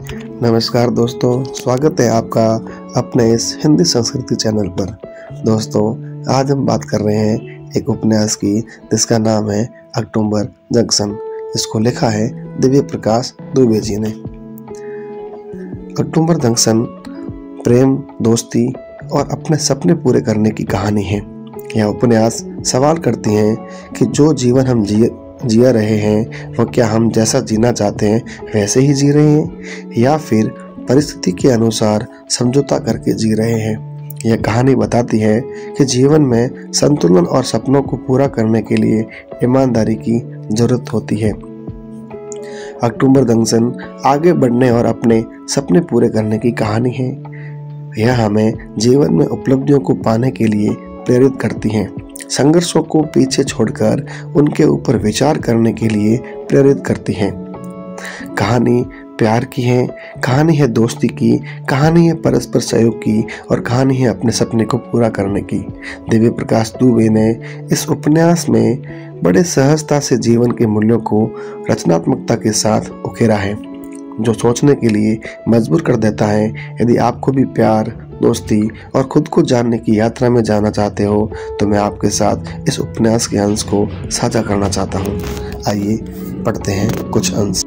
नमस्कार दोस्तों, स्वागत है आपका अपने इस हिंदी संस्कृति चैनल पर। दोस्तों, आज हम बात कर रहे हैं एक उपन्यास की जिसका नाम है अक्टूबर जंक्शन। इसको लिखा है दिव्य प्रकाश दुबे जी ने। अक्टूबर जंक्शन प्रेम, दोस्ती और अपने सपने पूरे करने की कहानी है। यह उपन्यास सवाल करती है कि जो जीवन हम जिया रहे हैं वह क्या हम जैसा जीना चाहते हैं वैसे ही जी रहे हैं या फिर परिस्थिति के अनुसार समझौता करके जी रहे हैं। यह कहानी बताती है कि जीवन में संतुलन और सपनों को पूरा करने के लिए ईमानदारी की जरूरत होती है। अक्टूबर जंक्शन आगे बढ़ने और अपने सपने पूरे करने की कहानी है। यह हमें जीवन में उपलब्धियों को पाने के लिए प्रेरित करती है, संघर्षों को पीछे छोड़कर उनके ऊपर विचार करने के लिए प्रेरित करती है। कहानी प्यार की है, कहानी है दोस्ती की, कहानी है परस्पर सहयोग की और कहानी है अपने सपने को पूरा करने की। दिव्य प्रकाश दुबे ने इस उपन्यास में बड़े सहजता से जीवन के मूल्यों को रचनात्मकता के साथ उकेरा है, जो सोचने के लिए मजबूर कर देता है। यदि आपको भी प्यार, दोस्ती और खुद को जानने की यात्रा में जाना चाहते हो तो मैं आपके साथ इस उपन्यास के अंश को साझा करना चाहता हूँ। आइए पढ़ते हैं कुछ अंश।